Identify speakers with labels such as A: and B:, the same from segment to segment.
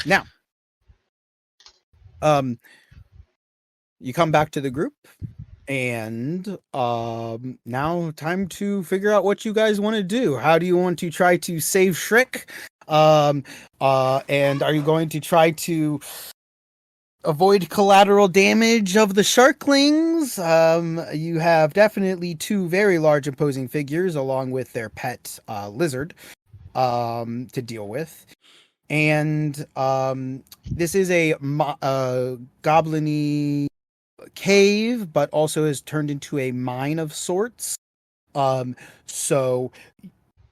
A: Now, you come back to the group, and now time to figure out what you guys want to do. How do you want to try to save Shriek? And are you going to try to avoid collateral damage of the sharklings? You have definitely two very large imposing figures along with their pet lizard to deal with. And this is a goblin-y cave, but also has turned into a mine of sorts. So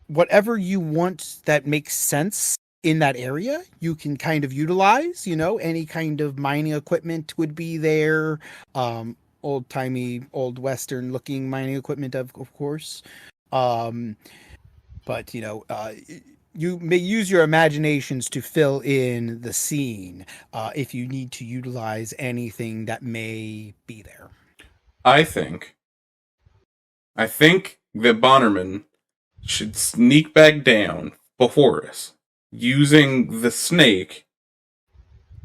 A: whatever you want that makes sense in that area, you can kind of utilize. Any kind of mining equipment would be there. Old-timey, old Western looking mining equipment, of course. But you may use your imaginations to fill in the scene if you need to utilize anything that may be there.
B: I think that Bonnerman should sneak back down before us, using the snake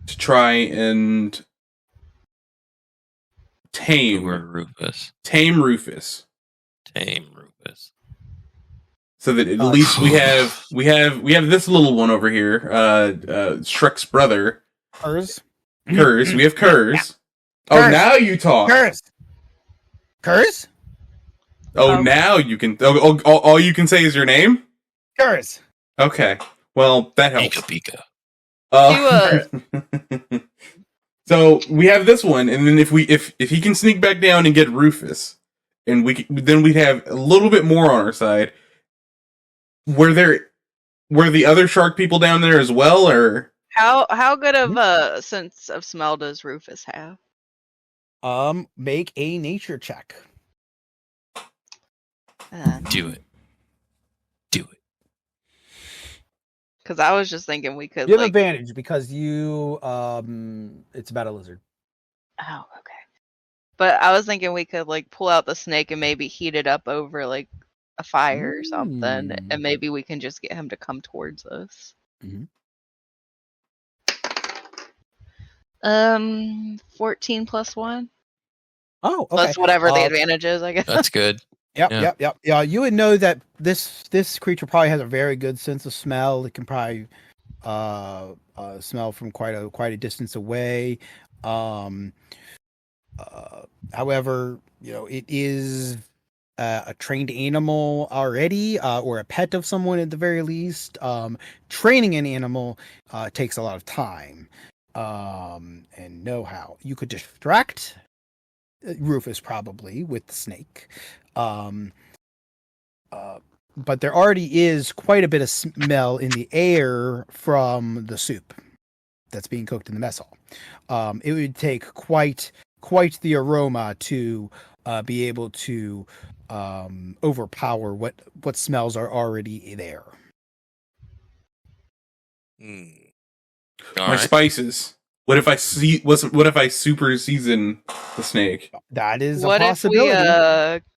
B: to try and tame
C: Rufus.
B: Tame Rufus. So that at least we have this little one over here, Shrek's brother.
A: Curse.
B: We have Curse. Oh, now you talk.
A: Curse.
B: Oh, now you can. All you can say is your name.
A: Curse.
B: Okay. Well, that helps.
C: Pika.
B: So we have this one, and then if he can sneak back down and get Rufus, and then we'd have a little bit more on our side. Were the other shark people down there as well, or
D: how good of a sense of smell does Rufus have?
A: Make a nature check.
C: Do it.
D: Because I was just thinking we could.
A: You have advantage because you it's about a lizard.
D: Oh, okay. But I was thinking we could pull out the snake and maybe heat it up over a fire or something, and maybe we can just get him to come towards us. 14 plus 1.
A: Oh, okay.
D: Plus whatever the advantage is, I guess.
C: That's good.
A: Yep. Yeah, you would know that this creature probably has a very good sense of smell. It can probably smell from quite a distance away. However, it is a trained animal already, or a pet of someone at the very least. Training an animal takes a lot of time and know-how. You could distract Rufus probably with the snake. But there already is quite a bit of smell in the air from the soup that's being cooked in the mess hall. It would take quite the aroma to be able to overpower what smells are already there.
B: My spices. What if I super season the snake?
A: That is
D: what
A: a possibility.
D: If we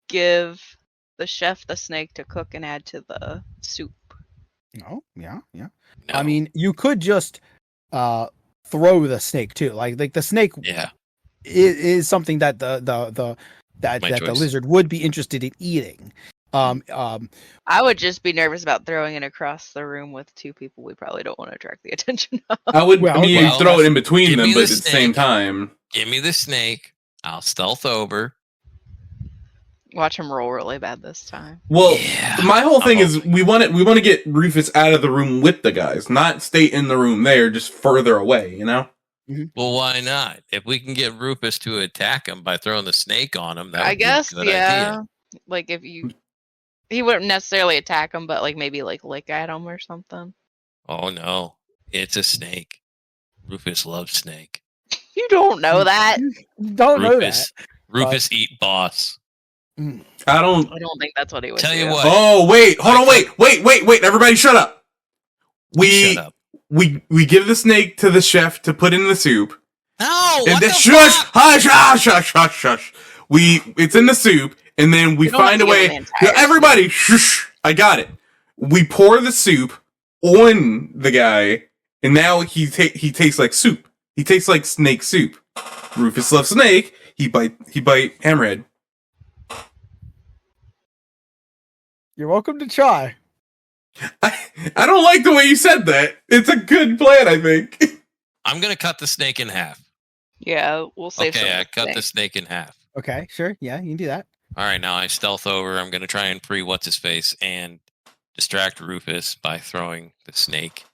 D: give the chef the snake to cook and add to the soup?
A: Oh, yeah.
C: No.
A: I mean, you could just throw the snake too. Like the snake is something that the lizard would be interested in eating.
D: I would just be nervous about throwing it across the room with two people we probably don't want to attract the attention of.
B: I would throw it in between them, but at the same time.
C: Give me the snake. I'll stealth over.
D: Watch him roll really bad this time.
B: Well, my whole thing is we want to get Rufus out of the room with the guys, not stay in the room there, just further away,
C: Well, why not? If we can get Rufus to attack him by throwing the snake on him,
D: I guess,
C: be a good idea.
D: If he wouldn't necessarily attack him, but maybe lick at him or something.
C: Oh no, it's a snake. Rufus loves snake.
D: You don't know that.
A: Don't know that.
C: Rufus eat boss.
B: I don't
D: think that's what he would
C: tell
D: do.
C: you what.
B: Oh wait, hold on, wait! Everybody, shut up. We give the snake to the chef to put in the soup.
C: No,
B: and then hush. It's in the soup, and then we find a way. Everybody, shush! I got it. We pour the soup on the guy, and now he tastes like soup. He tastes like snake soup. Rufus loves snake. He bite Hammerhead.
A: You're welcome to try.
B: I don't like the way you said that. It's a good plan, I think.
C: I'm gonna cut the snake in half.
D: Yeah, we'll save some.
C: Okay, I cut
D: thing.
C: the snake in half.
A: Okay, sure. Yeah, you can do that.
C: All right, now I stealth over. I'm gonna try and free what's his face and distract Rufus by throwing the snake.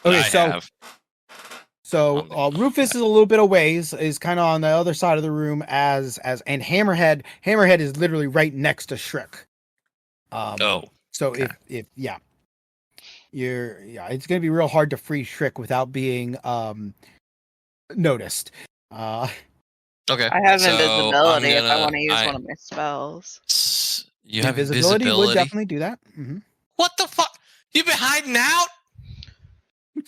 A: Okay,
C: have.
A: So Rufus is a little bit away. Is kind of on the other side of the room and Hammerhead is literally right next to Shrek. So
C: okay.
A: if it's gonna be real hard to free Shrek without being noticed.
C: Okay.
D: I have invisibility if I want to use one of my spells.
C: You have
A: invisibility
C: invisibility?
A: would definitely do that. Mm-hmm.
C: What the fuck? You've been hiding out?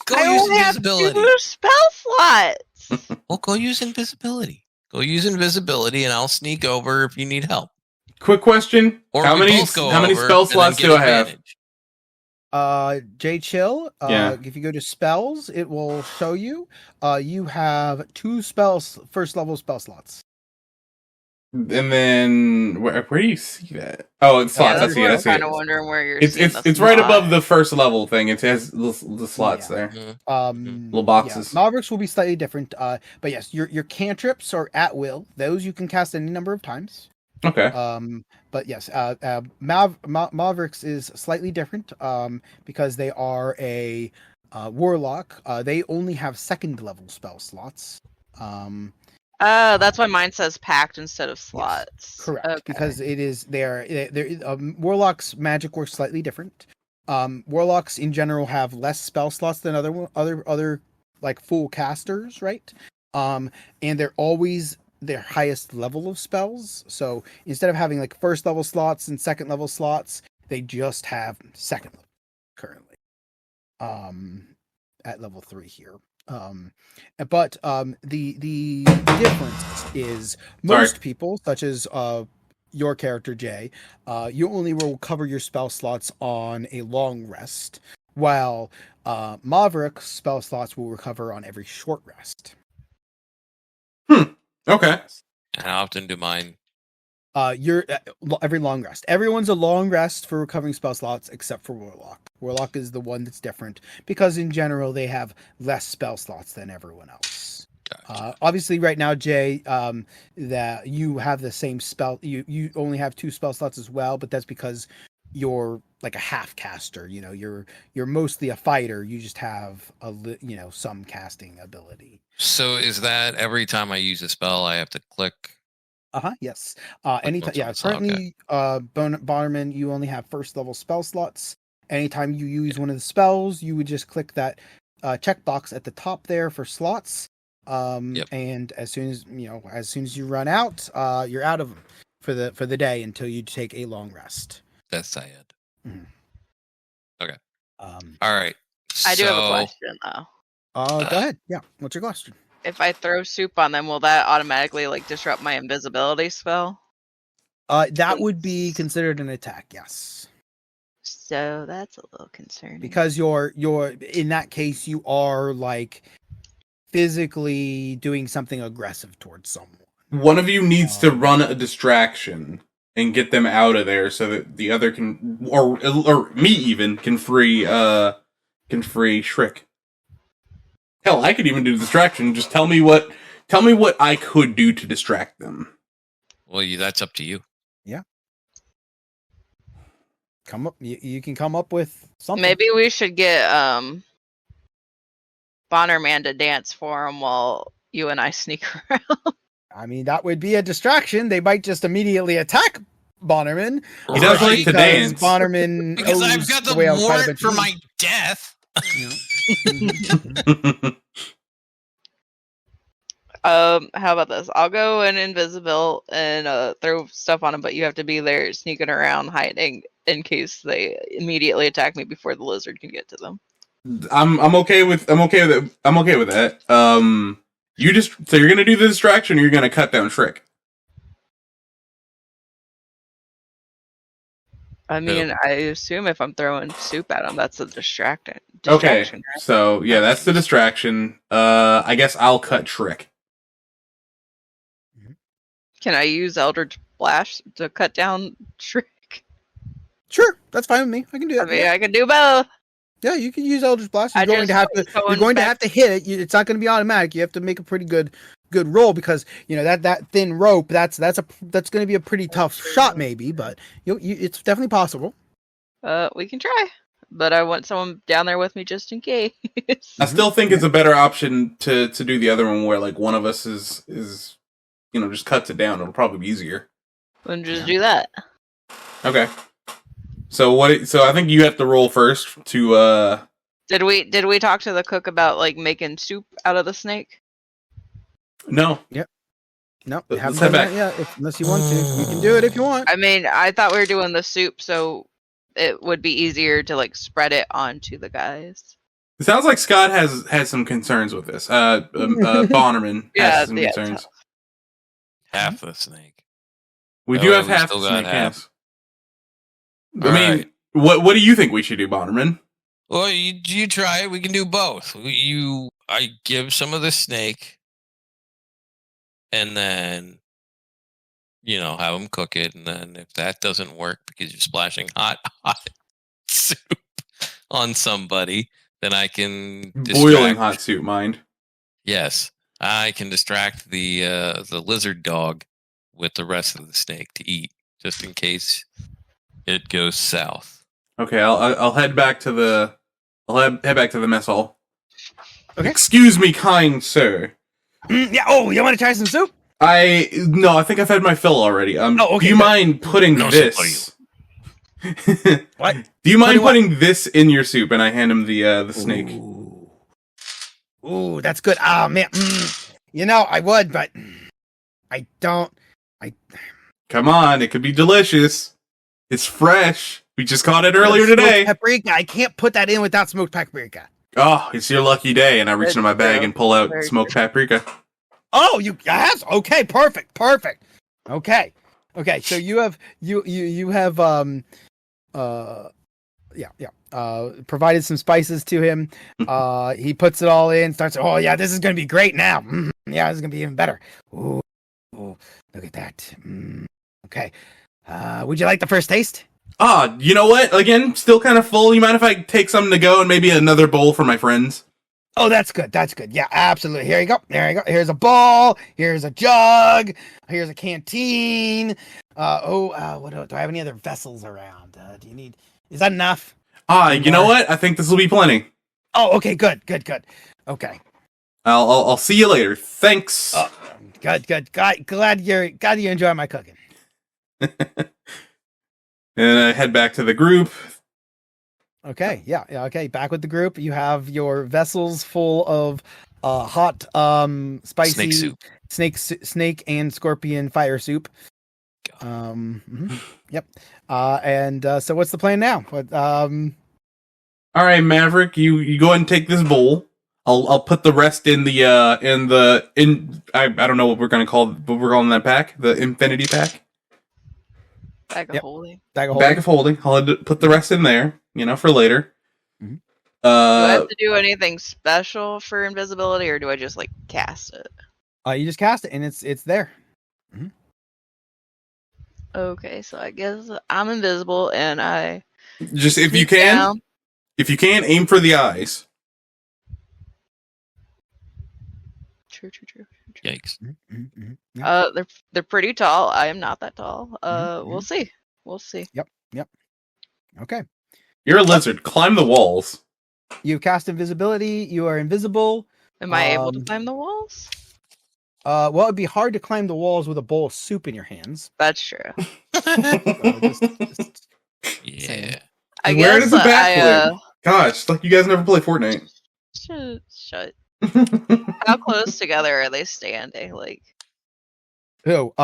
C: Go
D: I
C: use
D: only have
C: invisibility.
D: 2 spell slots.
C: Well, go use invisibility. Go use invisibility, and I'll sneak over if you need help.
B: Quick question:
C: Or
B: how
C: we
B: many
C: both go
B: how many
C: over
B: spell
C: and then
B: slots
C: get
B: do I have?
C: advantage.
A: J Chill.
B: Yeah.
A: If you go to spells, it will show you. You have 2 first level spell slots.
B: And then where do you see that? Oh, it's slots.
D: that's
B: I
D: what
B: see
D: I'm
B: it.
D: kind of wondering where you're.
B: It's right above the first level thing. It has the slots
A: Yeah.
B: there.
A: Little
B: boxes.
A: Yeah. Mavericks will be slightly different. But yes, your cantrips are at will. Those you can cast any number of times.
B: Okay.
A: But yes, Mavericks is slightly different. Because they are a warlock. They only have 2nd level spell slots.
D: That's why mine says packed instead of slots.
A: Yes, correct,
D: okay.
A: because it is they're warlocks magic works slightly different. Warlocks in general have less spell slots than other like full casters, right? And they're always their highest level of spells. So instead of having like 1st level slots and 2nd level slots, they just have 2nd level currently. At level 3 here. But the difference is most people, such as your character Jay, you only will cover your spell slots on a long rest, while Maverick spell slots will recover on every short rest.
B: Okay.
C: And how often do mine?
A: You're every long rest. Everyone's a long rest for recovering spell slots except for Warlock. Warlock is the one that's different because in general they have less spell slots than everyone else.
C: Gotcha.
A: Obviously, right now, Jay, that you have the same spell. You only have 2 spell slots as well, but that's because you're like a half caster. You know, you're mostly a fighter. You just have some casting ability.
C: So is that every time I use a spell, I have to click?
A: Yes. Anytime. Yeah.
C: once I saw,
A: Currently, Bonnerman, you only have 1st level spell slots. Anytime you use one of the spells, you would just click that checkbox at the top there for slots. And as soon as you run out, you're out of them for the day until you take a long rest.
C: That's sad.
A: Mm-hmm.
C: Okay. All right.
D: I do have a question though.
A: Go ahead. Yeah. What's your question?
D: If I throw soup on them, will that automatically like disrupt my invisibility spell?
A: That would be considered an attack. Yes.
D: So that's a little concerning.
A: Because you're in that case you are like physically doing something aggressive towards someone.
B: One of you needs to run a distraction and get them out of there so that the other can, or me even, can free Shriek. Hell, I could even do distraction. Just tell me what I could do to distract them.
C: Well, that's up to you.
A: Yeah. Come up. You can come up with something.
D: Maybe we should get Bonnerman to dance for him while you and I sneak around.
A: I mean, that would be a distraction. They might just immediately attack Bonnerman.
B: He does like to dance.
A: Bonnerman
C: because I've got the warrant for my death.
D: How about this? I'll go in invisible and throw stuff on him, but you have to be there sneaking around hiding in case they immediately attack me before the lizard can get to them.
B: I'm okay with that. So you're gonna do the distraction, or you're gonna cut down Shriek.
D: I mean, I assume if I'm throwing soup at him, that's a distraction.
B: Okay,
D: Right?
B: so yeah, that's the distraction. I guess I'll cut Trick.
D: Can I use Eldritch Blast to cut down Trick?
A: Sure, that's fine with me. I can do
D: I
A: it.
D: mean, I can do both.
A: Yeah, you can use Eldritch Blast. You're
D: I
A: going
D: just
A: to have
D: was
A: to.
D: going
A: You're going to
D: back-
A: have to hit it. It's not going to be automatic. You have to make a pretty good roll because that thin rope. That's going to be a pretty tough shot, maybe, but it's definitely possible.
D: We can try, but I want someone down there with me just in case.
B: I still think it's a better option to do the other one where like one of us is just cuts it down. It'll probably be easier.
D: Then just do that.
B: Okay. So I think you have to roll first to
D: Did we talk to the cook about like making soup out of the snake?
B: No.
A: No,
B: Let's
A: haven't
B: head
A: done
B: back.
A: that yet. Unless you want to, you can do it if you want.
D: I mean, I thought we were doing the soup, so it would be easier to like spread it onto the guys.
B: It sounds like Scott has some concerns with this. Bonnerman has some concerns.
C: Half the snake.
B: We
C: Oh,
B: do have
C: we
B: half
C: still
B: the
C: got
B: snake,
C: half.
B: yes.
C: All
B: I mean,
C: right.
B: what do you think we should do, Bonnerman?
C: Well, you try it. We can do both. I give some of the snake, and then have them cook it, and then if that doesn't work because you're splashing hot soup on somebody, then I can
B: Boiling hot soup, mind.
C: Yes, I can distract the lizard dog with the rest of the snake to eat, just in case it goes south.
B: Okay, I'll head back to the head back to the mess hall.
A: Okay.
B: Excuse me, kind sir.
A: Yeah. Oh, you want to try some soup?
B: No, I think I've had my fill already.
A: okay,
B: Do you mind putting this?
A: What?
B: Do you mind putting this in your soup? And I hand him the snake.
A: Ooh, that's good. Oh man, I would, but I don't.
B: Come on, it could be delicious. It's fresh. We just caught it earlier today.
A: Paprika. I can't put that in without smoked paprika.
B: Oh, it's your lucky day. And I reach into my bag and pull out smoked paprika.
A: Oh, you yes. Okay, perfect. Okay. So you have provided some spices to him. He puts it all in. Starts. Oh yeah, this is gonna be great now. Yeah, this is gonna be even better. Ooh, look at that. Okay. Would you like the first taste?
B: You know what? Again, still kind of full. You mind if I take something to go and maybe another bowl for my friends?
A: Oh, that's good. Yeah, absolutely. Here you go. Here's a bowl. Here's a jug. Here's a canteen. What do I have any other vessels around? Do you need? Is that enough?
B: You know what? I think this will be plenty.
A: Oh, okay. Good. Okay.
B: I'll see you later. Thanks.
A: Good. Glad you enjoy my cooking.
B: And I head back to the group.
A: Okay. Yeah. Okay. Back with the group. You have your vessels full of hot, spicy snake and scorpion fire soup. Yep. And so what's the plan now?
B: All right, Maverick, you go ahead and take this bowl. I'll put the rest in I don't know what we're calling that pack, the infinity pack.
D: Bag of holding.
B: Bag of holding. I'll put the rest in there, for later.
A: Mm-hmm.
D: Do I have to do anything special for invisibility, or do I just like cast it?
A: You just cast it and it's there. Mm-hmm.
D: Okay, so I guess I'm invisible, and I
B: just if you can aim for the eyes.
D: True.
C: Yikes.
D: They're pretty tall. I am not that tall. We'll see.
A: Yep. Okay.
B: You're a lizard. Climb the walls.
A: You cast invisibility. You are invisible.
D: Am I able to climb the walls?
A: Well, it'd be hard to climb the walls with a bowl of soup in your hands.
D: That's true.
C: Yeah.
D: I
B: Where
D: guess
B: does the backflip? Gosh, like you guys never play Fortnite.
D: Shut. How close together are they standing? Like,
A: who?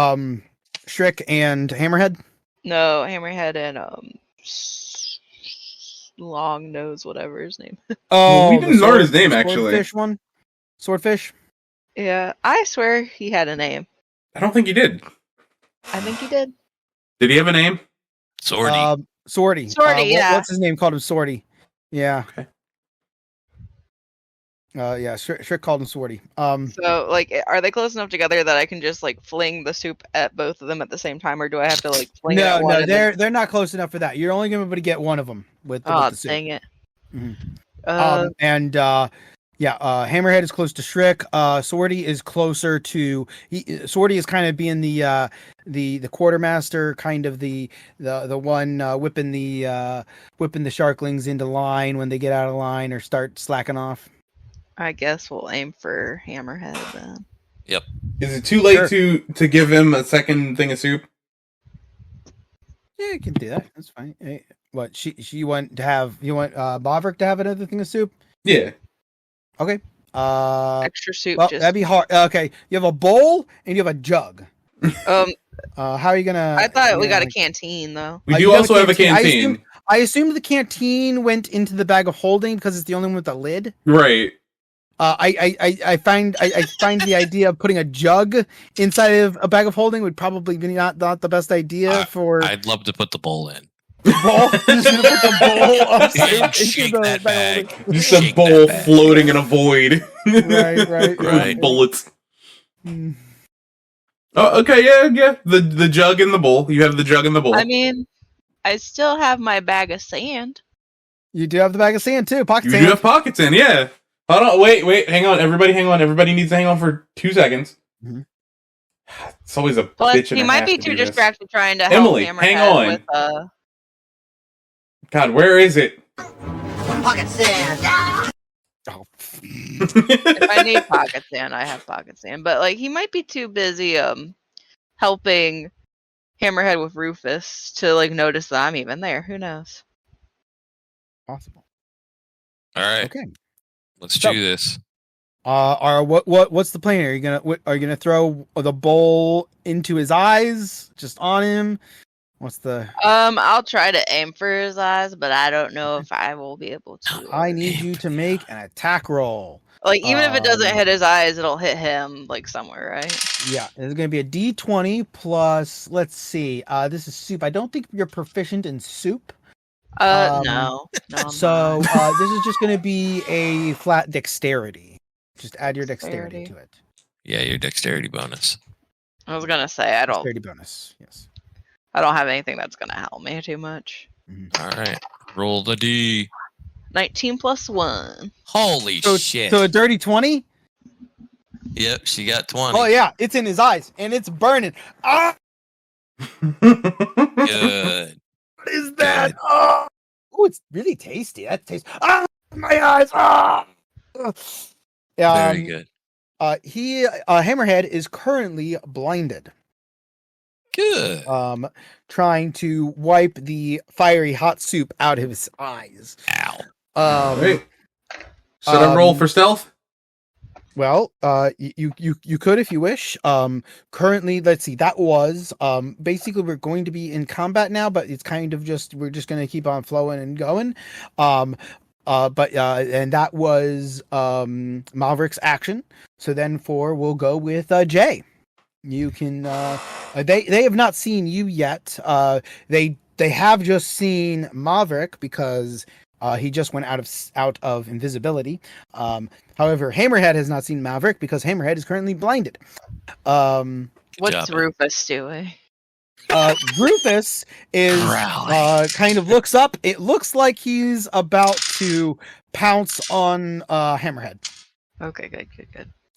A: Shriek and Hammerhead.
D: No, Hammerhead and Long Nose, whatever his name.
B: Oh, we didn't learn his name actually.
A: Swordfish one. Swordfish.
D: Yeah, I swear he had a name.
B: I don't think he did.
D: I think he did.
B: Did he have a name?
C: Swordy.
A: Swordy.
D: Swordy, yeah.
A: What's his name? Called him Swordy. Yeah.
B: Okay.
A: Yeah. Shriek called him Swordy.
D: So, like, are they close enough together that I can just like fling the soup at both of them at the same time, or do I have to like fling it at one?
A: They're not close enough for that. You're only going to be able to get one of them with the soup.
D: Dang it.
A: Mm-hmm. Hammerhead is close to Shriek. Swordy is closer to. Swordy is kind of being the quartermaster, kind of the one whipping the sharklings into line when they get out of line or start slacking off.
D: I guess we'll aim for Hammerhead then.
C: Yep.
B: Is it too late to give him a second thing of soup?
A: Yeah, you can do that. That's fine. Hey, what she want to have? You want Maverick to have another thing of soup?
B: Yeah.
A: Okay.
D: Extra soup.
A: Well, that'd be hard. Okay, you have a bowl and you have a jug. How are you gonna?
D: I thought we got a canteen though.
B: We do also have a canteen.
A: I assumed the canteen went into the bag of holding because it's the only one with a lid.
B: Right.
A: I find the idea of putting a jug inside of a bag of holding would probably be not the best idea for.
C: I'd love to put the bowl in.
A: Bowl? Just gonna put the bowl of soup
C: Shake
A: into the
C: that
A: bag.
C: bag.
B: Just a bowl floating in a void.
A: Right.
B: Bullets.
A: Mm.
B: Oh, okay, yeah. The jug in the bowl. You have the jug in the bowl.
D: I mean, I still have my bag of sand.
A: You do have the bag of sand too. Pocket
B: You
A: sand.
B: do have pockets in, yeah. Hold on, wait, hang on. Everybody hang on. Everybody needs to hang on for 2 seconds.
A: Mm-hmm.
B: It's always a
D: But
B: bitch and
D: he
B: a
D: might
B: half
D: be
B: to
D: too
B: do this.
D: distracted trying to
B: Emily,
D: help
B: hang
D: Hammerhead
B: on.
D: with
B: God, where is it?
E: Pocket sand.
A: Oh.
D: if I need pocket sand, I have pocket sand. But like he might be too busy helping Hammerhead with Rufus to like notice that I'm even there. Who knows?
A: Possible.
C: All right.
A: Okay.
C: Let's
A: So-
C: do this.
A: What's the plan? Are you gonna throw the bowl into his eyes, just on him? What's the?
D: I'll try to aim for his eyes, but I don't know if I will be able to.
A: I need you to make an attack roll.
D: Like even if it doesn't
A: Um,
D: hit his eyes, it'll hit him like somewhere, right?
A: Yeah, it's gonna be a D20 plus. Let's see. This is soup. I don't think you're proficient in soup.
D: No. I'm
A: So
D: not.
A: this is just gonna be a flat dexterity. Just add your dexterity to it.
C: Yeah, your dexterity bonus.
D: I was gonna say I don't
A: Dexterity bonus. Yes.
D: have anything that's gonna help me too much.
C: All right. Roll the D.
D: 19 plus 1.
C: Holy
A: So,
C: shit.
A: so a dirty 20.
C: Yep, she got 20.
A: Oh yeah, it's in his eyes and it's burning. Ah,
C: Good.
A: what is that? Oh, it's really tasty. That tastes. Ah, my eyes. Ah.
C: Very good.
A: Hammerhead is currently blinded.
C: Good.
A: Trying to wipe the fiery hot soup out of his eyes.
C: Ow.
B: Wait. Should I roll for stealth?
A: Well, you could if you wish. Currently, let's see. That was basically we're going to be in combat now, but it's kind of just we're just going to keep on flowing and going. And that was Maverick's action. So then we'll go with Jay. You can they have not seen you yet. They have just seen Maverick because he just went out of invisibility. However, Hammerhead has not seen Maverick because Hammerhead is currently blinded.
D: What's
C: job.
D: Rufus doing?
A: Rufus is
C: Growling.
A: kind of looks up. It looks like he's about to pounce on Hammerhead.
D: Okay, good.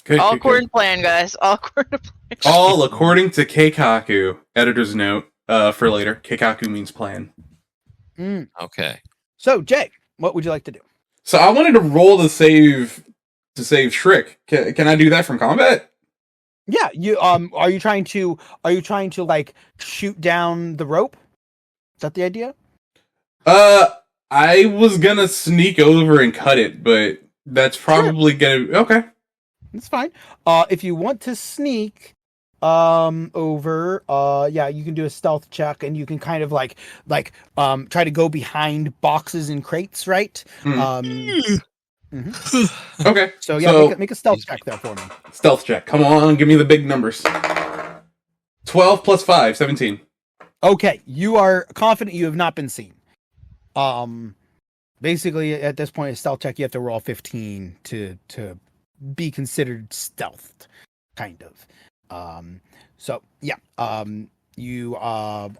B: Good,
D: All
B: good,
D: according
B: good.
D: to plan, guys. All according to plan.
B: All according to Keikaku. Editor's note for later. Keikaku means plan.
C: Okay.
A: So, Jay, what would you like to do?
B: So I wanted to roll to save Shriek. Can I do that from combat?
A: Yeah, you are you trying to like shoot down the rope? Is that the idea?
B: I was gonna sneak over and cut it, but that's probably gonna okay.
A: That's fine. If you want to sneak over, yeah, you can do a stealth check and you can kind of like try to go behind boxes and crates, right?
B: Okay.
A: So yeah, make a stealth check there for me.
B: Stealth check. Come on, give me the big numbers. 12 plus 5, 17.
A: Okay, you are confident you have not been seen. Basically at this point, a stealth check, you have to roll 15 to be considered stealthed, kind of. So yeah, you are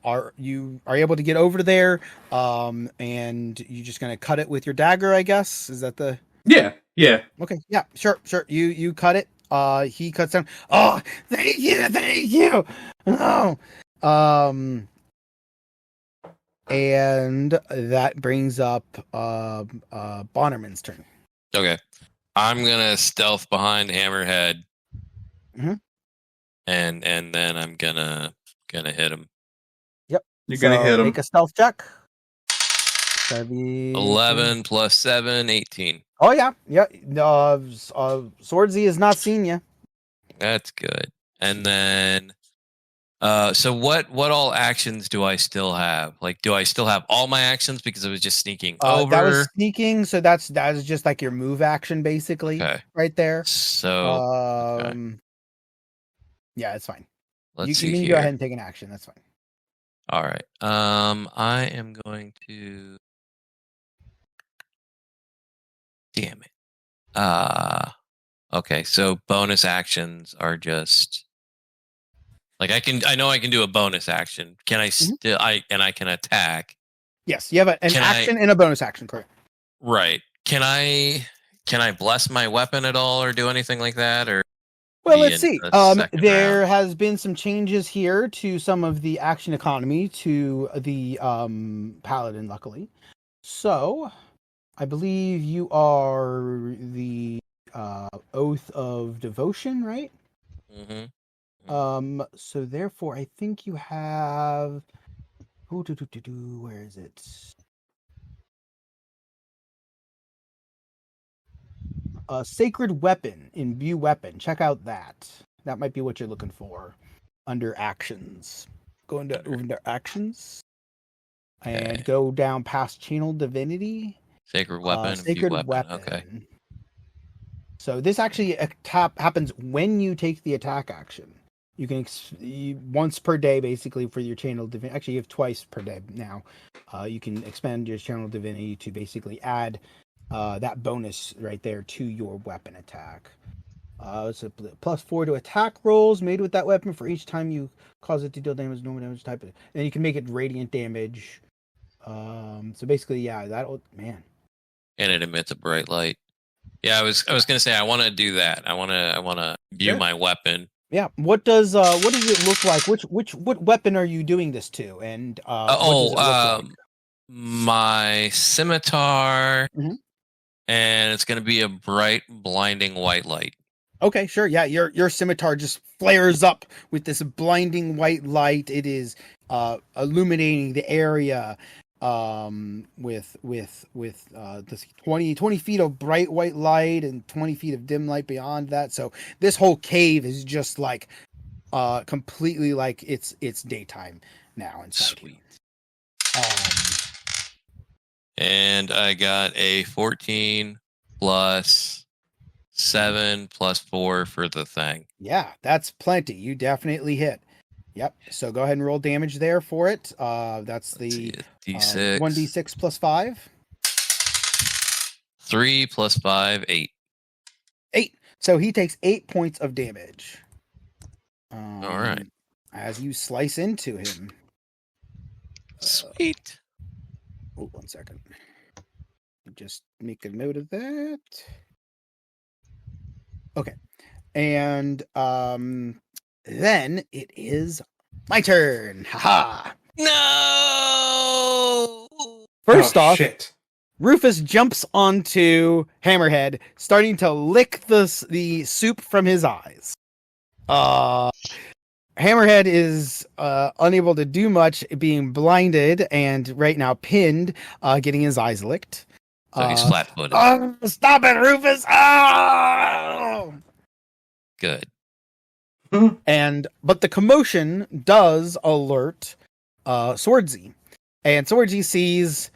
A: able to get over there, and you're just gonna cut it with your dagger, I guess. Is that the
B: Yeah, yeah.
A: okay? Yeah, sure. You cut it. He cuts down. Oh, thank you. Oh, and that brings up Bonnerman's turn.
C: Okay. I'm gonna stealth behind Hammerhead.
A: Mhm.
C: And then I'm gonna hit him.
A: Yep.
B: You're gonna hit him.
A: Make a stealth check. That'd be
C: 11 plus 7, 18.
A: Oh yeah. Swordsy has not seen you.
C: That's good. And then so what all actions do I still have? Like, do I still have all my actions because I was just sneaking over?
A: That was sneaking, so that is just like your move action, basically,
C: Okay.
A: right there.
C: So okay.
A: Yeah, it's fine.
C: Let's see
A: you can
C: here.
A: go ahead and take an action. That's fine.
C: All right. I am going to. Damn it. Okay. So bonus actions are just like I know I can do a bonus action. Can I still? I can attack.
A: Yes, you have an action and a bonus action, correct?
C: Right. Can I bless my weapon at all or do anything like that? Or
A: well, let's see. There
C: round?
A: has been some changes here to some of the action economy to the paladin, luckily. So, I believe you are the Oath of Devotion, right?
C: Mm-hmm.
A: So therefore, I think you have. Where is it? A sacred weapon, imbue weapon. Check out that. That might be what you're looking for under actions. Go into actions and go down past channel divinity.
C: Sacred weapon.
A: Sacred weapon.
C: Okay.
A: So this actually happens when you take the attack action. You can once per day, basically, for your channel divinity. Actually, you have twice per day now. You can expend your channel divinity to basically add that bonus right there to your weapon attack. It's a +4 to attack rolls made with that weapon for each time you cause it to deal damage, normal damage type. And you can make it radiant damage. So basically, yeah, man.
C: And it emits a bright light. Yeah, I was gonna say I want to do that. I want to view my weapon.
A: Yeah. What does it look like? What weapon are you doing this to? And what does it look like?
C: My scimitar,
A: Mhm.
C: and it's gonna be a bright, blinding white light.
A: Okay, sure. Yeah, your scimitar just flares up with this blinding white light. It is illuminating the area with this 20 feet of bright white light and 20 feet of dim light beyond that. So this whole cave is just like completely like it's daytime now inside.
C: Sweet. And I got a 14 plus 7 plus 4 for the thing.
A: Yeah, that's plenty. You definitely hit. Yep. So go ahead and roll damage there for it. That's the
C: D6.
A: 1d6 plus 5.
C: 3 plus 5, 8.
A: 8. So he takes 8 points of damage.
C: All right.
A: As you slice into him.
C: Sweet.
A: Oh, 1 second. Just make a note of that. Okay. And then it is my turn. Haha.
C: No.
A: First off,
B: shit.
A: Rufus jumps onto Hammerhead, starting to lick the soup from his eyes. Hammerhead is unable to do much, being blinded and right now pinned, getting his eyes licked.
C: So he's flat-footed.
A: Stop it, Rufus! Oh!
C: Good.
A: But the commotion does alert Swordsy, and Swordsy sees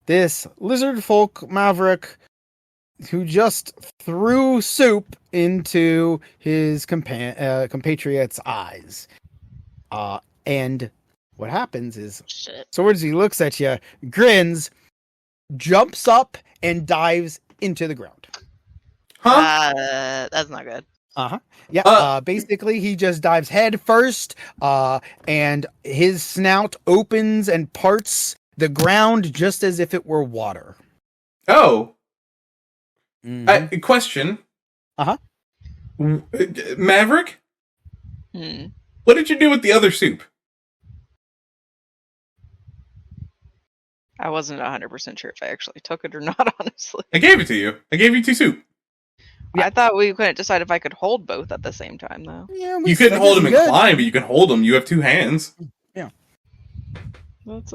A: this lizard folk maverick who just threw soup into his compatriot's eyes. And what happens is Swordsy looks at you, grins, jumps up and dives into the ground.
B: Huh?
D: That's not good.
A: Yeah. Basically, he just dives head first, and his snout opens and parts the ground just as if it were water.
B: Oh.
A: Mhm.
B: Question.
A: Uh-huh.
B: Maverick,
D: Hmm.
B: what did you do with the other soup?
D: I wasn't 100% sure if I actually took it or not, honestly.
B: I gave it to you. I gave you 2 soup.
A: Yeah.
D: I thought we couldn't decide if I could hold both at the same time, though.
A: Yeah,
B: You couldn't hold him and
A: good.
B: climb, but you can hold him. You have 2 hands.
D: That's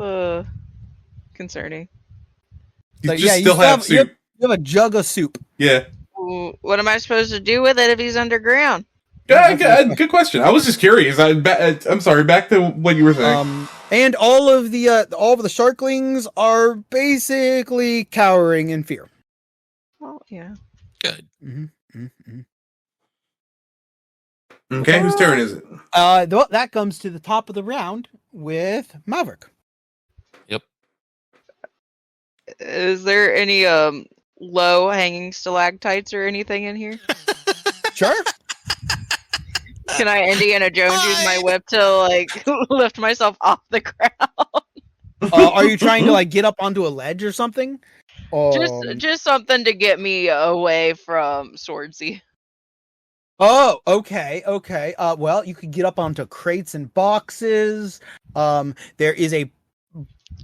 D: concerning.
B: You
A: So,
B: just
A: yeah, you
B: still
A: still
B: have
A: have-
B: soup.
A: You have a jug of soup.
B: Yeah.
D: What am I supposed to do with it if he's underground?
B: Good question. I was just curious. I'm sorry. Back to what you were saying.
A: And all of the sharklings are basically cowering in fear.
D: Well, yeah.
C: Good.
B: Okay, whose turn is it?
A: That comes to the top of the round with Maverick.
D: Is there any low hanging stalactites or anything in here?
A: Sure.
D: Can I Indiana Jones use my whip to like lift myself off the ground?
A: Are you trying to like get up onto a ledge or something?
D: Just something to get me away from Swordsy.
A: Oh, okay. Well, you could get up onto crates and boxes.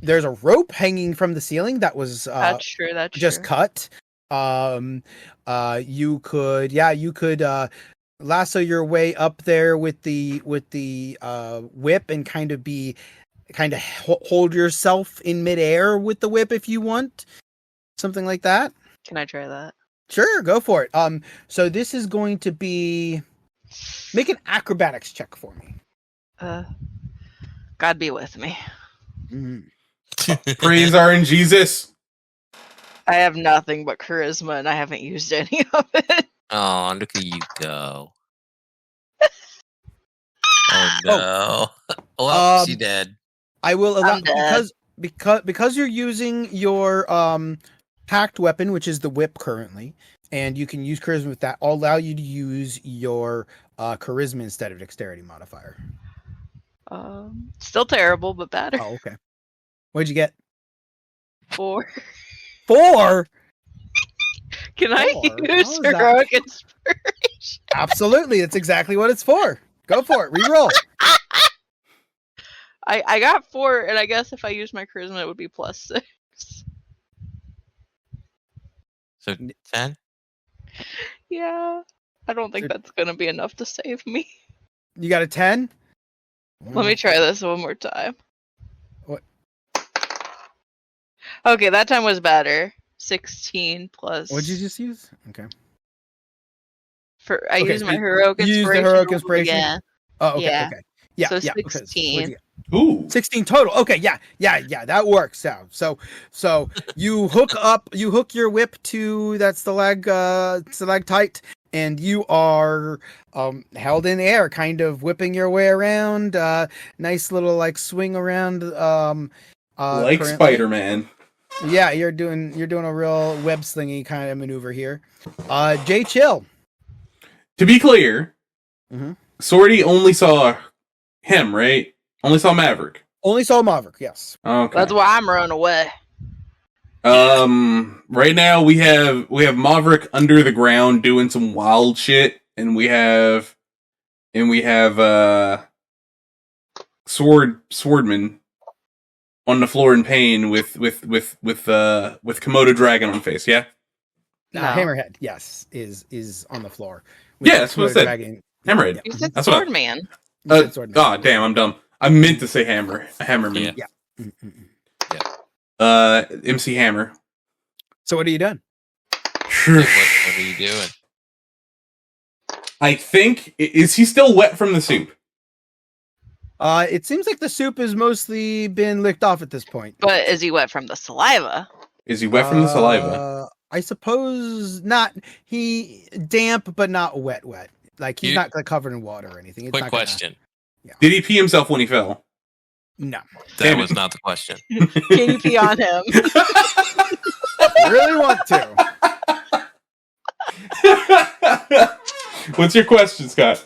A: There's a rope hanging from the ceiling that was
D: That's true. That's
A: just
D: true.
A: cut. You could lasso your way up there with the whip and kind of hold yourself in midair with the whip if you want, something like that.
D: Can I try that?
A: Sure, go for it. So this is going to be, make an acrobatics check for me.
D: God be with me.
B: Praise our in Jesus.
D: I have nothing but charisma, and I haven't used any of it.
C: Oh, look at you go. Oh no. Well, she dead.
A: I will allow
D: I'm dead.
A: because you're using your packed weapon, which is the whip currently, and you can use charisma with that. I'll allow you to use your charisma instead of dexterity modifier.
D: Still terrible, but better.
A: Oh, okay. What'd you get?
D: 4.
A: 4.
D: Can I
A: 4?
D: use
A: How is that?
D: heroic inspiration?
A: Absolutely, that's exactly what it's for. Go for it. Reroll.
D: I got 4, and I guess if I use my charisma, it would be +6.
C: So 10?
D: Yeah, I don't think that's gonna be enough to save me.
A: You got a 10?
D: Let me try this one more time.
A: What?
D: Okay, that time was better. 16 plus.
A: What'd you just use? Okay.
D: I
A: Okay,
D: used my
A: so
D: heroic
A: you
D: inspiration.
A: used the heroic
D: roll
A: inspiration?
D: again.
A: Oh, okay,
D: Yeah.
A: okay. Yeah,
D: So
A: yeah. Okay,
D: 16.
A: what'd you get?
B: Ooh.
A: 16 total. Okay, yeah, that works. Yeah. So you hook your whip to that stalactite, and you are held in air, kind of whipping your way around. Nice little like swing around.
B: Like
A: currently.
B: Spider-Man.
A: Yeah, you're doing a real web slingy kind of maneuver here. Jay Chill.
B: To be clear,
A: Mhm.
B: Swordy only saw him, right? Only saw Maverick.
A: Only saw Maverick. Yes.
B: Okay.
D: That's why I'm running away.
B: Right now we have Maverick under the ground doing some wild shit, and we have Swordman on the floor in pain with Komodo dragon on face. Yeah.
D: No.
A: Hammerhead. Yes, is on the floor.
B: Yeah, that's what I said.
A: Dragon.
B: Hammerhead.
D: You said
B: That's what I-
D: Swordman.
A: You said Swordman.
B: God damn, I'm dumb. I meant to say Hammerman.
C: Yeah.
B: MC Hammer.
A: So what are you doing?
C: What are you doing?
B: I think is he still wet from the soup?
A: It seems like the soup has mostly been licked off at this point.
D: But is he wet from the saliva?
B: Is he wet from the saliva?
A: I suppose not. He damp, but not wet. Like he's not like covered in water or anything. It's
C: Quick
A: not gonna-
C: question.
B: Did he pee himself when he fell?
A: No.
C: That
B: Damn
C: was
B: it.
C: not the question.
D: Can you pee on him?
A: You really want to?
B: What's your question, Scott?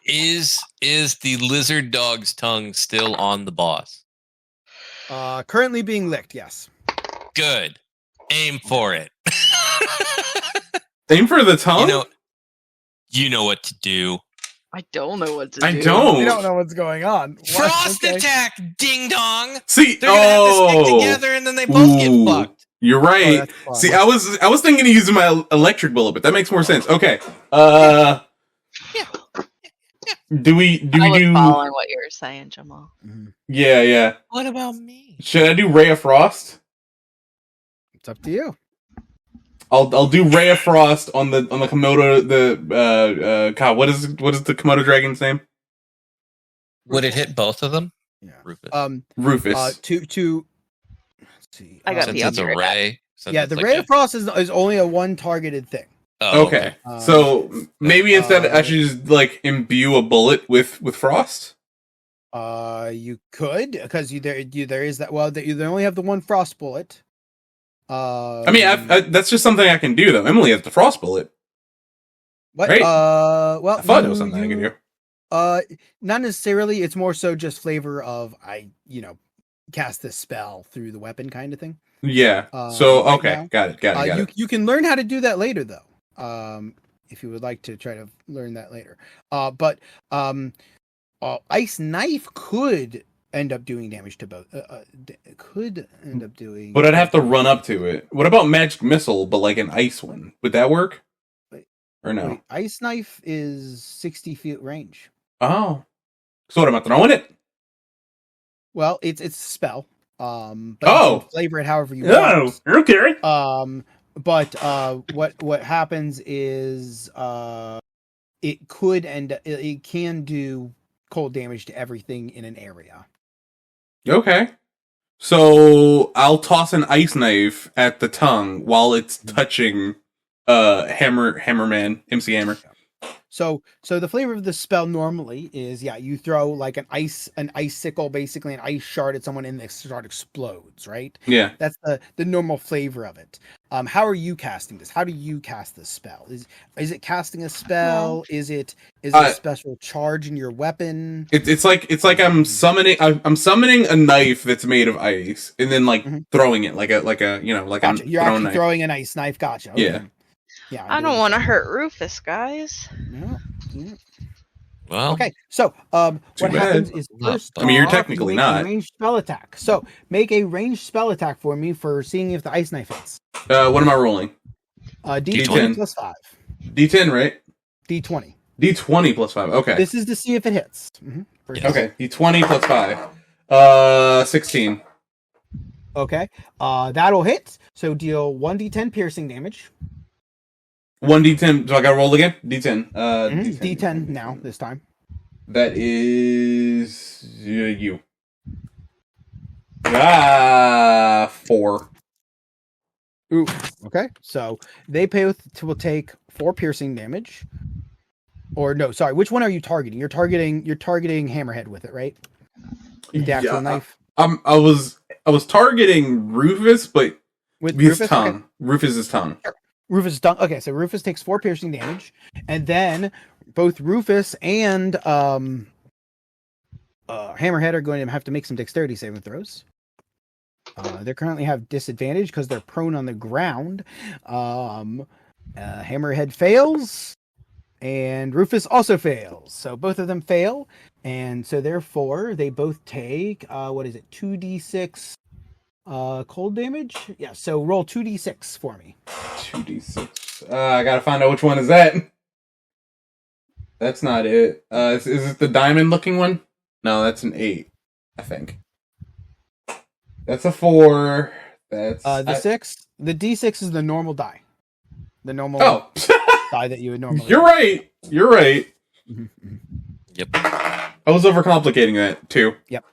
C: Is the lizard dog's tongue still on the boss?
A: Currently being licked, yes.
C: Good. Aim for it.
B: Aim for the tongue?
C: You know what to do.
D: I don't know what to do.
B: I don't.
A: We don't know what's going on. What?
C: Frost
A: Okay.
C: attack, ding dong.
B: See,
C: They're gonna have to stick together, and then they both get fucked.
B: You're
A: Oh,
B: right.
A: that's fun.
B: See, I was thinking of using my electric bullet, but that makes more sense. Okay. Do we
D: I was
B: do?
D: following what you were saying, Jamal.
B: Yeah.
C: What about me?
B: Should I do Ray of Frost?
A: It's up to you.
B: I'll do Ray of Frost on the Komodo. The God, what is the Komodo dragon's name?
C: Would it hit both of them?
A: Yeah.
C: Rufus.
B: Rufus.
A: To let's see.
D: I got
C: Since
D: the
C: it's a
D: other
C: ray. Since
A: Yeah,
C: it's
A: the
C: like
A: Ray of Frost is only a one targeted thing.
C: Oh,
B: Okay. So maybe instead I should just like imbue a bullet with frost.
A: You could because there is that. Well, they only have the one frost bullet.
B: I mean, that's just something I can do though. Emily has the frost bullet.
A: what?
B: right.
A: Well,
B: I thought it was something I could do.
A: Not necessarily. It's more so just flavor of cast this spell through the weapon kind of thing.
B: Yeah.
A: right
B: Okay,
A: now.
B: got it.
A: You can learn how to do that later though. If you would like to try to learn that later. But ice knife could end up doing damage to both. Could end up doing.
B: But I'd have to run up to it. What about magic missile, but like an ice one? Would that work?
A: Wait.
B: Or no?
A: Wait, ice knife is 60 feet range.
B: Oh. So what am I throwing it?
A: Well, it's a spell. But you
B: Oh.
A: can flavor it however you want.
B: okay.
A: But what happens is it can do cold damage to everything in an area.
B: Okay. So I'll toss an ice knife at the tongue while it's touching Hammerman, MC Hammer.
A: So the flavor of the spell normally is you throw like an icicle, basically an ice shard at someone and the shard explodes, right?
B: Yeah.
A: That's the normal flavor of it. How are you casting this? How do you cast this spell? Is it casting a spell? Is it a special charge in your weapon?
B: It's like I'm summoning a knife that's made of ice and then like throwing it like a
A: Gotcha. You're
B: thrown
A: actually
B: knife.
A: throwing an ice knife. Gotcha. Okay.
B: Yeah.
A: Yeah.
D: I don't want to hurt Rufus, guys.
A: No.
C: Well,
A: Okay, so what
B: bad.
A: happens is first
C: I mean,
B: you're
A: off,
B: technically
A: you make
B: not.
A: a ranged spell attack. So make a ranged spell attack for me for seeing if the ice knife hits.
B: What am I rolling?
A: D20
B: D10.
A: plus 5.
B: D10, right?
A: D20.
B: D20 plus 5. Okay.
A: This is to see if it hits. First
C: Yes.
B: Okay. D20 plus 5. 16.
A: Okay. That'll hit. So deal 1d10 piercing damage.
B: 1d10. Do I gotta roll again? D10.
A: D10 now, this time.
B: That is you. 4.
A: Ooh. Okay. So they will take 4 piercing damage. Or no, sorry. Which one are you targeting? You're targeting Hammerhead with it, right? The actual knife.
B: I was targeting Rufus, but
A: With
B: his
A: Rufus?
B: tongue.
A: Okay.
B: Rufus's tongue.
A: Rufus tongue. Okay, so Rufus takes 4 piercing damage, and then both Rufus and Hammerhead are going to have to make some dexterity saving throws. They currently have disadvantage because they're prone on the ground. Hammerhead fails, and Rufus also fails. So both of them fail, and so therefore they both take 2d6 cold damage. Yeah, so roll 2d6 for me.
B: 2d6. I gotta find out which one is that. That's not it. Is it the diamond looking one? No, that's an 8, I think. That's a 4. That's
A: The 6. The d6 is the normal die. The normal die that you would normally.
B: You're right. You're right.
C: Yep.
B: I was overcomplicating that too.
A: Yep.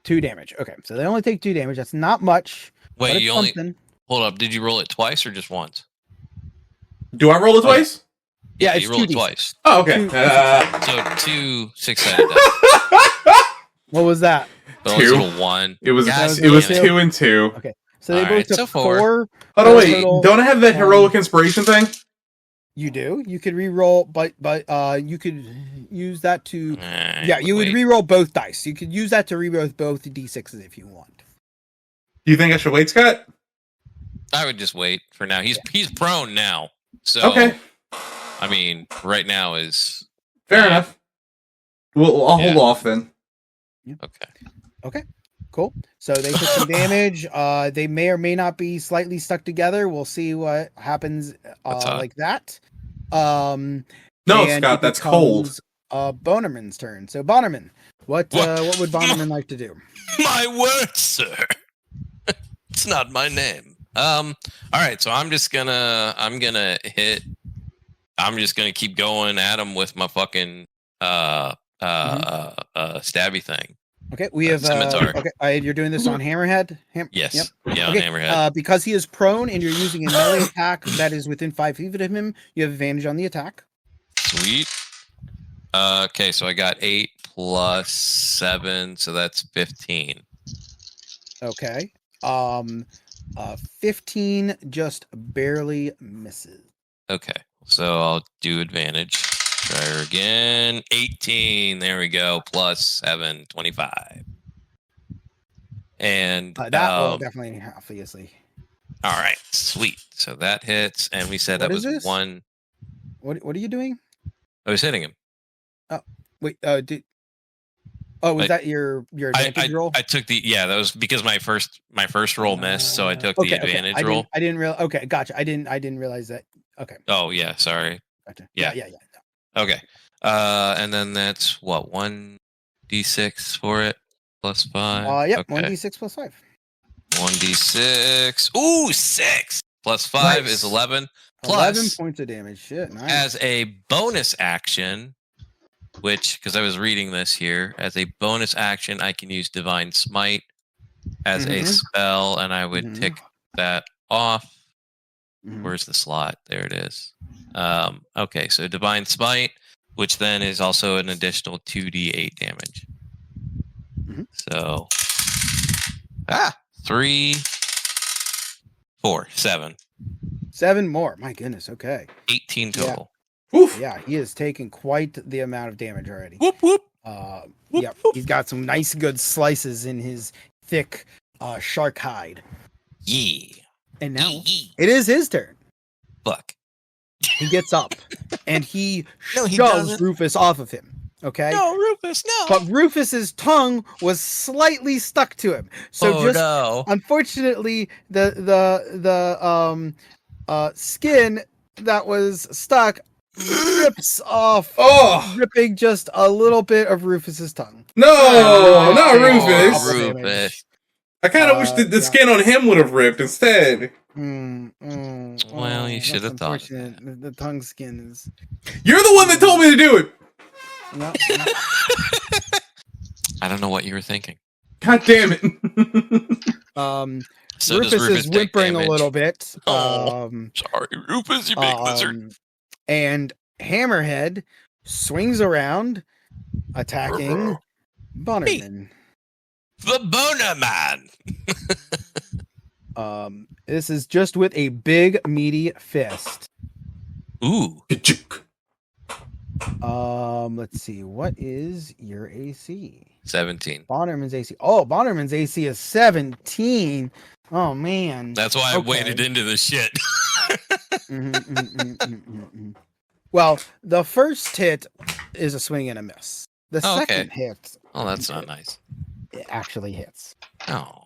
A: 2 damage. Okay, so they only take 2 damage. That's not much. but
C: Wait,
A: it's
C: you only
A: something.
C: hold up. Did you roll it twice or just once?
B: Do I roll it twice?
A: Yeah,
C: you
A: it's
C: roll it
A: 2d6.
C: twice.
B: Oh, okay.
C: So 2 6-sided dice.
A: What was that?
C: Bonus
B: Two.
C: roll 1.
B: It was
C: God
B: it was
A: damn it.
B: 2 and 2.
A: Okay, so they
C: All
A: both
C: right,
A: took
C: so
A: 4.
C: 4.
B: Oh no, wait!
A: Total,
B: Don't I have that heroic inspiration thing?
A: You do. You could re-roll, but you could use that to. Yeah, you would
C: wait.
A: re-roll both dice. You could use that to re-roll both d6s if you want.
B: Do you think I should wait, Scott?
C: I would just wait for now. He's prone now. So
B: Okay,
C: I mean, right now is
B: fair enough. Well, I'll hold off then.
C: okay.
A: Cool. So they took some damage. They may or may not be slightly stuck together. We'll see what happens
C: That's hot.
A: like that. No,
B: No, Scott, that's cold.
A: Bonerman's turn. So Bonerman, what would Bonerman like to do?
C: My word, sir. It's not my name. All right, so I'm just gonna keep going at him with my fucking stabby thing.
A: Okay, we have
C: Scimitar.
A: okay, you're doing this on Hammerhead.
C: Yes.
A: Yep.
C: Yeah,
A: Okay,
C: on Hammerhead.
A: because he is prone and you're using a melee attack that is within 5 feet of him, you have advantage on the attack.
C: Sweet. Okay, so I got 8 plus 7, so that's 15.
A: Okay. 15 just barely misses.
C: Okay, so I'll do advantage. Try her again. 18. There we go. Plus 7, 25. And
A: That will definitely, obviously.
C: all right, sweet. So that hits, and we said
A: What
C: that
A: is
C: was
A: this?
C: 1.
A: What are you doing?
C: I was hitting him.
A: Wait, was that your advantage roll?
C: I took that was because my first roll missed, so I took the advantage
A: okay.
C: roll.
A: I didn't realize. Okay, gotcha. I didn't realize that. Okay.
C: Oh yeah, sorry.
A: Gotcha.
C: Yeah.
A: Yeah.
C: Okay. And then that's what 1d6 for it plus 5.
A: Yep.
C: Okay.
A: 1d6 plus 5.
C: 1d6. Ooh, 6 plus 5
A: Nice.
C: is 11.
A: 11
C: Plus,
A: points of damage. Shit. Nice.
C: as a bonus action, which because I was reading this here, as a bonus action, I can use Divine Smite as a spell, and I would tick that off. Where's the slot? There it is. Okay, so Divine Smite, which then is also an additional 2d8 damage. So, 3, 4, 7.
A: 7 more. My goodness. Okay.
C: 18 total.
B: Oof.
A: Yeah, he has taken quite the amount of damage already.
C: Whoop, whoop.
A: Yep. He's got some nice good slices in his thick shark hide.
C: Yeah.
A: And now it is his turn.
C: Fuck.
A: He gets up and he
C: No, he
A: shoves
C: doesn't.
A: Rufus off of him. Okay.
C: No, Rufus, no.
A: But Rufus's tongue was slightly stuck to him. So
C: no.
A: Unfortunately, the skin that was stuck rips off, ripping just a little bit of Rufus's tongue.
B: No, not Rufus.
C: Rufus.
B: I kind of wish the skin on him would have ripped instead.
C: Well, you should have thought.
A: The tongue skin is.
B: You're the one that told me to do it.
A: No.
C: I don't know what you were thinking.
B: God damn it.
C: So
A: Rufus
C: does Rufus
A: is
C: take
A: whimpering a
C: damage?
A: little bit.
C: Sorry, Rufus, you big lizard.
A: And Hammerhead swings around, attacking Bonerman.
C: The Boner Man.
A: This is just with a big meaty fist.
C: Ooh.
A: Let's see. What is your AC?
C: 17.
A: Bonerman's AC. Oh, Bonerman's AC is 17. Oh man.
C: That's why I waded into the shit.
A: Well, the first hit is a swing and a miss. The
C: Oh,
A: second hit,
C: Oh, that's not nice.
A: it actually hits.
C: Oh.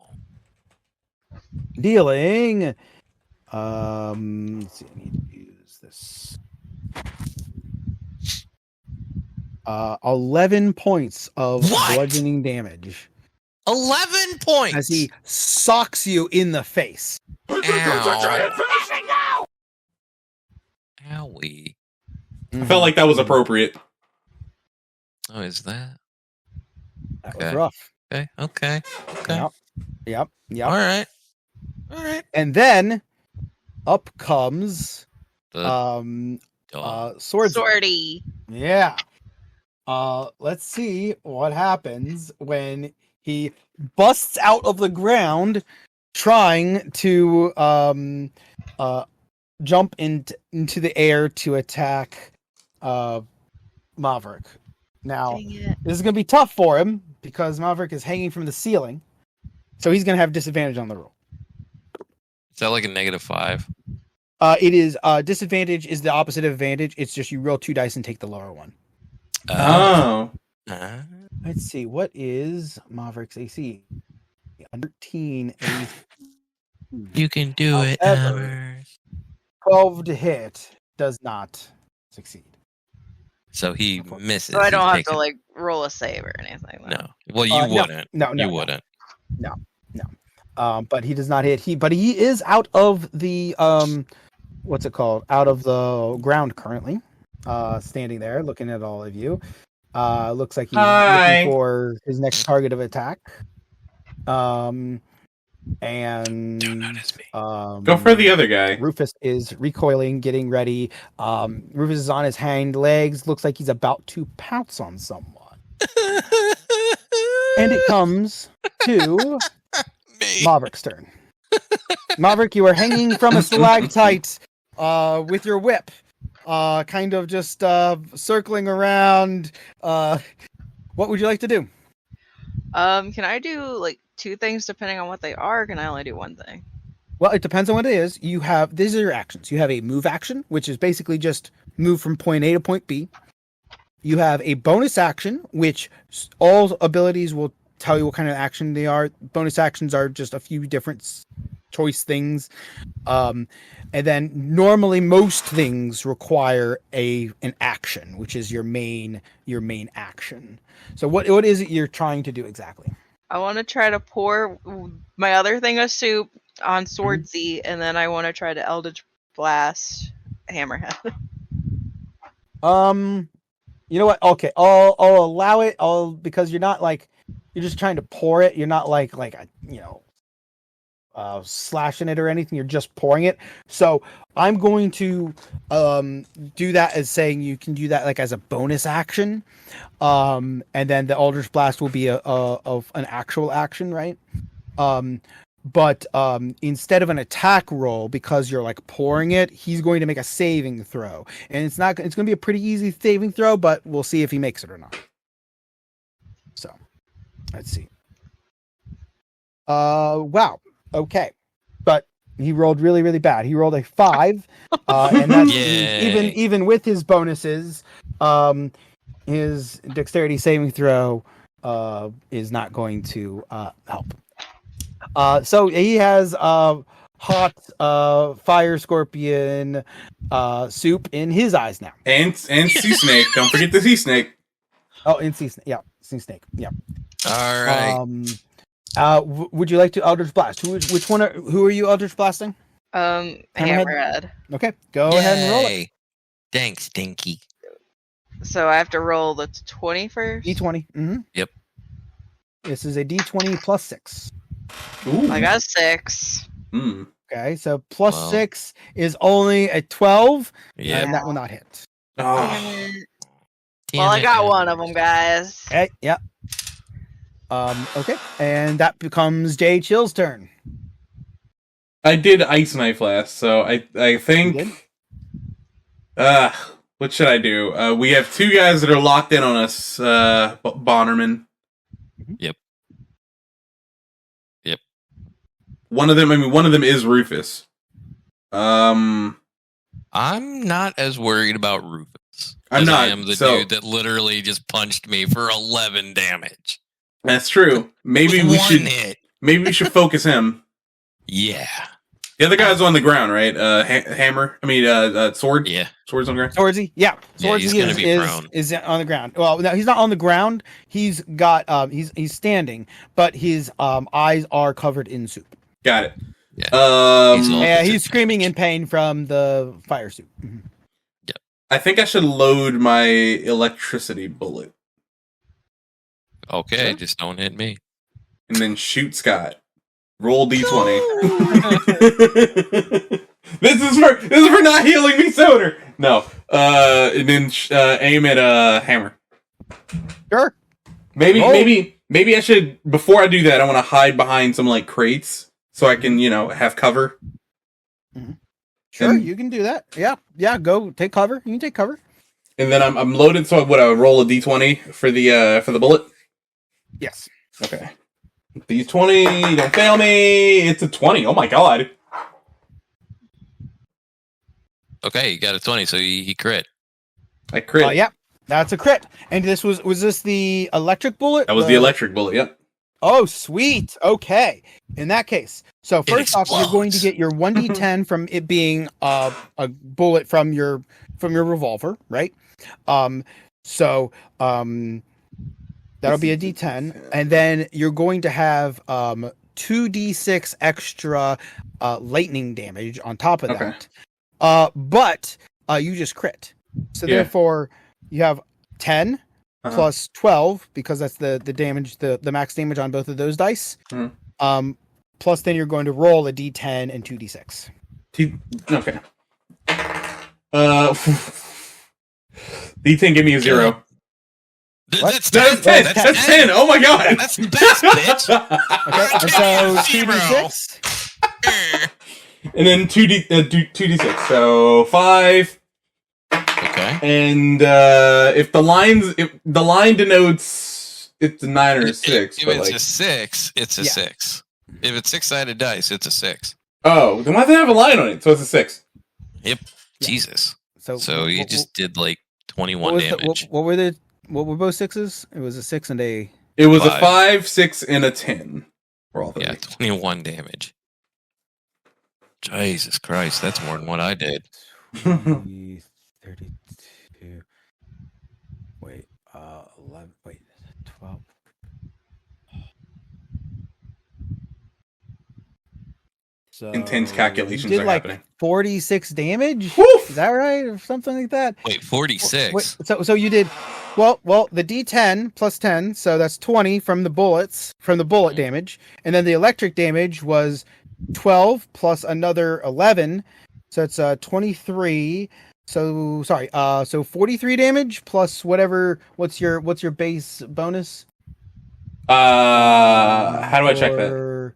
A: Dealing. Let's see. I need to use this. 11 points of
C: What?
A: bludgeoning damage
C: 11 points.
A: as he socks you in the face.
C: Ow. Owie.
B: I felt like that was appropriate.
C: Oh, is that?
A: That was
C: Okay.
A: rough.
C: Okay.
A: Yep.
C: All right.
A: And then up comes
C: The dog.
A: Swords.
D: Swordy.
A: Yeah. Let's see what happens when he busts out of the ground trying to jump into the air to attack Maverick. Now,
D: Dang it.
A: this is going to be tough for him because Maverick is hanging from the ceiling. So he's going to have disadvantage on the roll.
C: Is that like a -5?
A: It is disadvantage is the opposite of advantage. It's just you roll 2 dice and take the lower one.
B: Oh.
A: Let's see. What is Maverick's AC? 13 AC.
C: You can do it,
A: However,
C: Hammers.
A: 12 to hit does not succeed.
C: So he misses.
D: So I don't
C: He
D: have
C: takes
D: to
C: it.
D: like roll a save or anything. Though.
C: No. Well, you
A: No,
C: wouldn't.
A: no,
C: You wouldn't.
A: But he does not hit. He is out of the what's it called? Out of the ground currently. Standing there looking at all of you. Looks like he's
B: Hi.
A: looking for his next target of attack. And
C: Don't notice me.
B: Go for the other guy.
A: Rufus is recoiling, getting ready. Rufus is on his hind legs. Looks like he's about to pounce on someone. And it comes to
C: Me.
A: Maverick's turn. Maverick, you are hanging from a stalactite with your whip, kind of just circling around. What would you like to do?
D: Can I do like 2 things depending on what they are? Or can I only do 1 thing?
A: Well, it depends on what it is. These are your actions. You have a move action, which is basically just move from point A to point B. You have a bonus action, which all abilities will tell you what kind of action they are. Bonus actions are just a few different choice things. And then normally most things require an action, which is your main action. So what is it you're trying to do exactly?
D: I want to try to pour my other thing of soup on Swordsy, and then I want to try to Eldritch Blast Hammerhead.
A: You know what? Okay, I'll allow it. Because you're not like you're just trying to pour it. You're not like slashing it or anything. You're just pouring it. So I'm going to do that as saying you can do that like as a bonus action, and then the Eldritch Blast will be of an actual action, right? But instead of an attack roll, because you're like pouring it, he's going to make a saving throw, and it's going to be a pretty easy saving throw, but we'll see if he makes it or not. So let's see. Wow. Okay, but he rolled really, really bad. He rolled a 5, and that's
C: Yay.
A: even with his bonuses. His dexterity saving throw is not going to help. So he has hot fire scorpion soup in his eyes now.
B: And sea snake. Don't forget the sea snake.
A: Oh, and sea snake. Yeah, sea snake. Yeah.
C: All right.
A: Would you like to Eldritch Blast? Who are you Eldritch Blasting?
D: Hammerhead.
A: Okay, go ahead and roll it.
C: Yay. Thanks, Stinky.
D: So I have to roll the 20 first?
A: D20. Mm-hmm.
C: Yep.
A: This is a D20 plus 6.
B: Ooh.
D: I got a 6.
B: Mm.
A: Okay, so plus
C: Wow.
A: 6 is only a 12,
C: Yeah.
A: and that will not hit.
B: Oh.
D: Well, I got one of them, guys.
A: Okay, yeah. Okay, and that becomes Jay Chill's turn.
B: I did Ice Knife last, so I
A: You
B: think... what should I do? We have 2 guys that are locked in on us, Bonnerman.
C: Yep.
B: One of them is Rufus.
C: I'm not as worried about Rufus.
B: I'm
C: as
B: not,
C: I am the
B: so-
C: dude that literally just punched me for 11 damage.
B: That's true. Maybe
C: With
B: we
C: one
B: should
C: hit.
B: focus him.
C: Yeah.
B: The other guy's on the ground, right? Sword.
C: Yeah.
B: Sword's on the ground.
A: Swordsy, yeah.
C: Yeah, he's
A: Swordsy
C: gonna be prone.
A: is on the ground. Well, no, he's not on the ground. He's got he's standing, but his eyes are covered in soup.
B: Got it.
C: Yeah. He's all-
A: Yeah,
C: opposite
A: he's screaming in pain from the fire soup. Mhm.
B: I think I should load my electricity bullet
C: Okay,
A: Sure.
C: just don't hit me.
B: and then shoot Scott. Roll d20. This is for not healing me sooner. No. And then aim at Hammer.
A: Sure.
B: Maybe,
A: Roll.
B: maybe I should. Before I do that, I want to hide behind some like crates so I can, have cover.
A: Sure,
B: And-
A: you can do that. Yeah. Go take cover. You can take cover.
B: And then I'm loaded. So would I roll a d20 for the bullet?
A: Yes.
B: Okay. D20, don't fail me. It's a 20. Oh my god.
C: Okay, you got a 20, so he crit.
B: I crit.
A: Yeah, that's a crit. And this was this the electric bullet?
B: That was the electric bullet, yep.
A: Oh, sweet. Okay. In that case, so
C: It
A: first off, you're going to
C: explodes.
A: get your 1d10 from it being a bullet from your revolver, right? So that'll be a d10, and then you're going to have 2d6 extra lightning damage on top of
B: Okay.
A: that. But you just crit. So
B: Yeah.
A: therefore you have 10
B: Uh-huh.
A: plus 12 because that's the damage, the max damage on both of those dice.
B: Mhm.
A: Plus then you're going to roll a d10 and 2d6.
B: Okay. D10 give me a 0.
A: What?
C: That's
B: That's
C: 10.
B: 10. That's 10. Oh my god.
C: That's the best, bitch.
A: Okay, and so
C: Zero.
A: 2d6.
B: And then 2d6. So 5.
C: Okay.
B: And if the line denotes it's a 9 or a 6,
C: If
B: but
C: it's
B: like
C: a 6, it's a
A: Yeah.
C: 6. If it's 6-sided dice, it's a 6.
B: oh, then why does it have a line on it? So it's a 6.
C: Yep.
A: Yeah.
C: Jesus.
A: So
C: So you just did like 21
A: what was
C: damage.
A: what were both sixes? It was a 6 and a
B: It was a
C: 5.
B: 5, 6, and a 10. For all three.
C: Yeah, 21 damage. Jesus Christ, that's more than what I did.
A: 32. Wait, 11. Wait, 12. So
B: Intense calculations
A: you did
B: are
A: like
B: happening.
A: 46 damage.
B: Woof!
A: Is that right, or something like that?
C: Wait, 46.
A: Wait, so you did well. The D10 plus 10, so that's 20 from the bullets from the bullet damage, and then the electric damage was 12 plus another 11, so it's 23. So sorry, so 43 damage plus whatever. What's your base bonus?
B: How do I check that?
A: Or,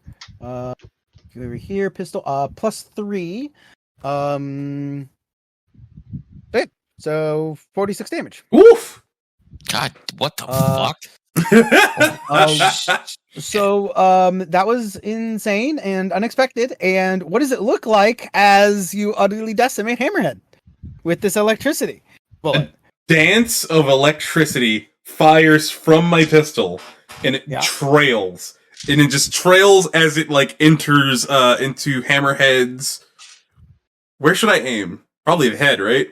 A: over here, pistol. Plus 3. Okay, so 46 damage.
B: Oof!
C: God, what the
A: Uh,
C: fuck?
A: So that was insane and unexpected. And what does it look like as you utterly decimate Hammerhead with this electricity bullet?
B: Dance of electricity fires from my pistol, and it
A: Yeah.
B: trails. And it just trails as it like enters into Hammerhead's. Where should I aim? Probably the head, right?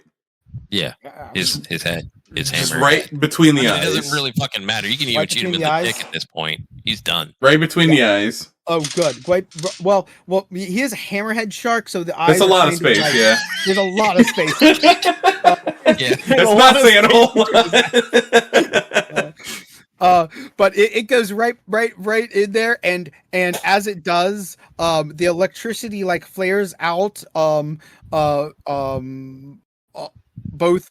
C: Yeah, his head. His
B: Just
C: hammer.
B: right between the
C: It
B: eyes.
C: doesn't really fucking matter. You can even
A: Right
C: shoot him in
A: between
C: the
A: the
C: dick
A: eyes?
C: at this point. He's done.
B: Right between the eyes.
A: Oh, good. Quite well. He is a hammerhead shark, so the eyes.
B: That's a
A: are
B: lot of
A: going to be,
B: space,
A: like-
B: yeah.
A: There's a lot of space.
C: Yeah.
B: That's not saying a whole lot.
A: But it goes right in there, and as it does, the electricity like flares out,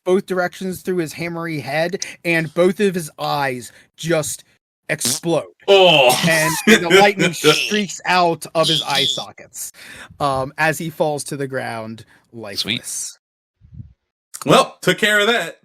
A: both directions through his hammery head, and both of his eyes just explode,
B: Oh.
A: and the lightning streaks out of his eye sockets, as he falls to the ground lifeless.
C: Sweet.
B: Well, took care of that.